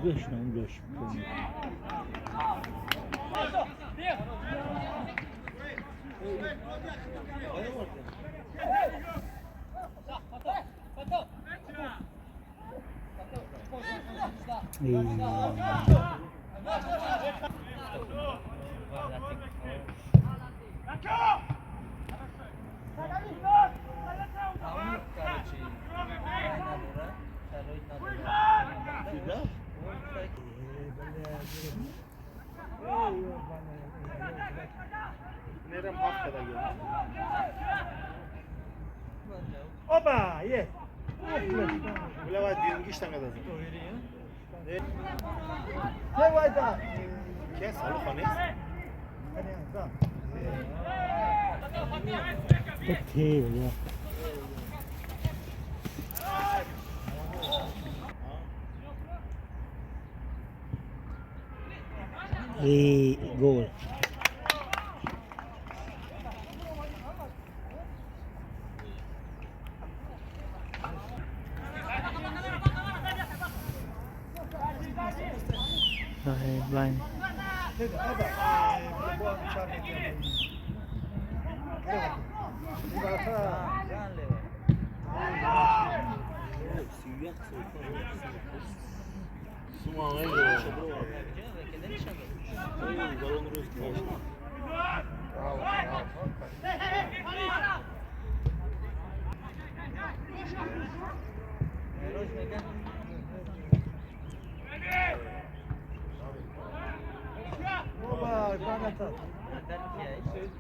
Wiesz, no wiesz. Nerem haftada geldi. Opa, ye. Bile var diyorum ki işte kadar. Ne var da? Kes halı hani. Te ya. Gol. Blind.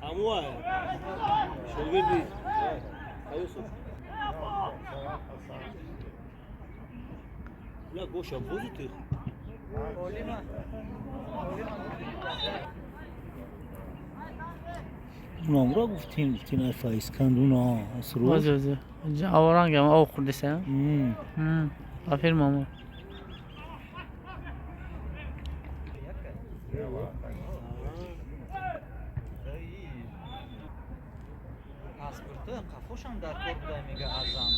Amua. Şöyle Ayuso. La goşa pozitif. اونا را گفتین افایس کندون اسرو وزوزه آوران گم او خودسه آفرین ماما پاسپورت قفوشم در کار بوده میگه ارزان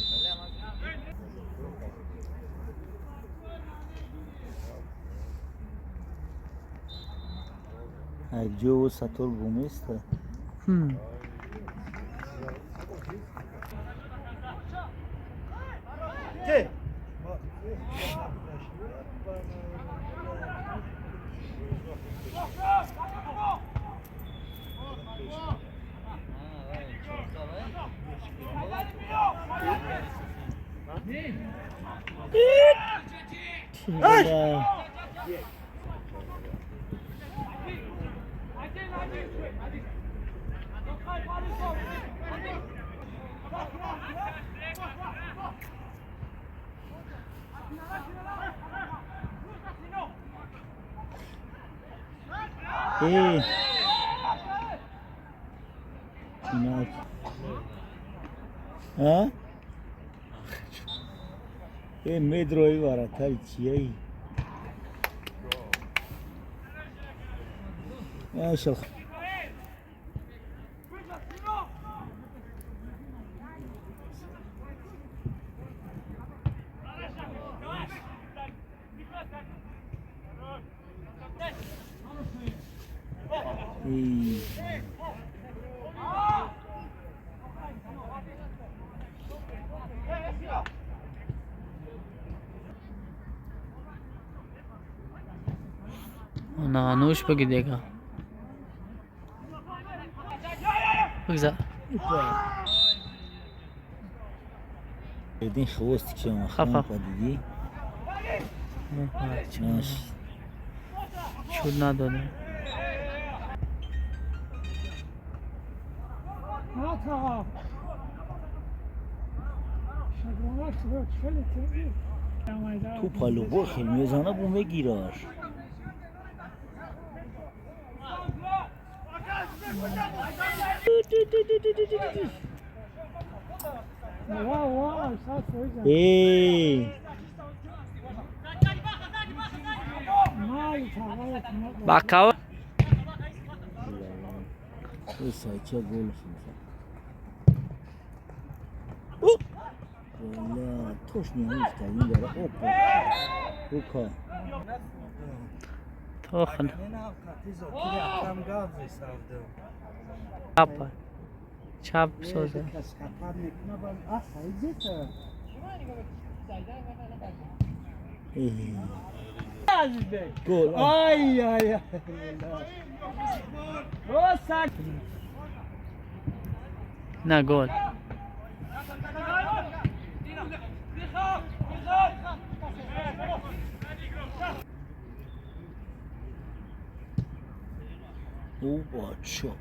جو ساتور بومیست Ke. ها مدروی وارد تری چیه ماشاء الله نانوش بگی دیگه بگذار بدین خواستی که ما خون پدیدی ماشی چود نداده تو پالو بخیر میزانه بومه گیراش ای Bakao. Esa çe gol şunsa. Valla toş ne işte yine opa. Oka. Tochen. نه قطیزو که کم گاز ساده Chapa. Chap soze. کس خطر میکنه باز آسایده Gol. Ay ay ay. O sak. Na gol. Opa ço.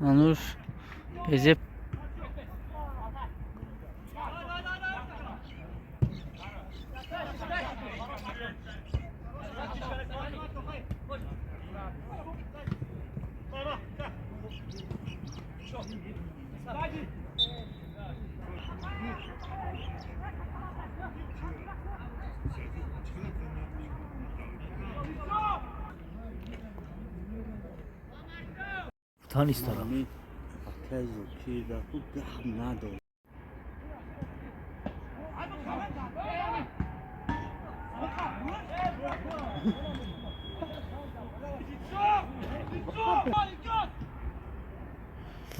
Anur. Bezep. Tan istara. کزو که دا خوب هم نداره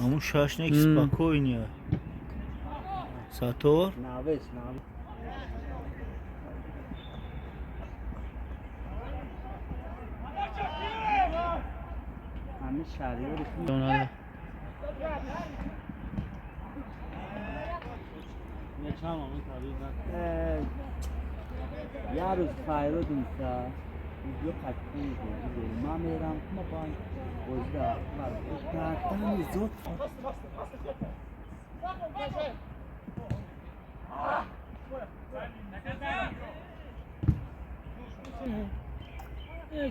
Ama şaşnek spako oynuyor. Sator. نوش همه شهریار Ronaldo. یه روز فایرو دیسا ویدیو قطعی بود ما میرم ما با وزده کردن زود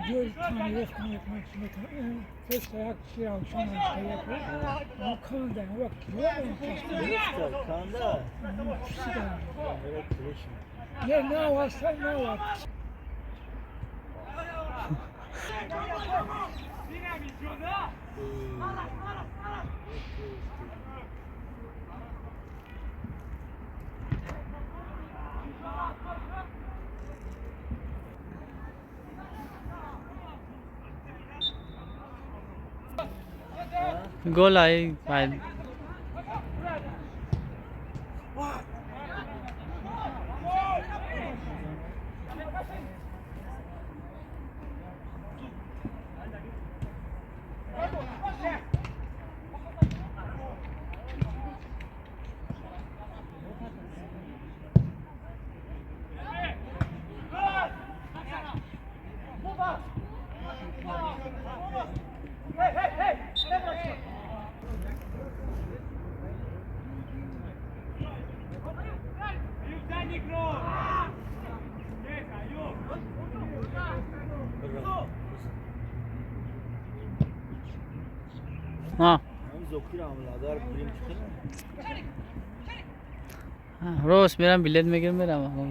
Göz tanrı kanıt maçını first ayak şey alışan şey yapıyor. Ama kandan bak kilometre. Kanda. Evet, Ne varsa ne var. Gol aí, vai. Ha. Zokir amladar bilim çıkar. Roz میرم بلیت میگیرم میرم آقا.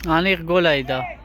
Anik gol ayda.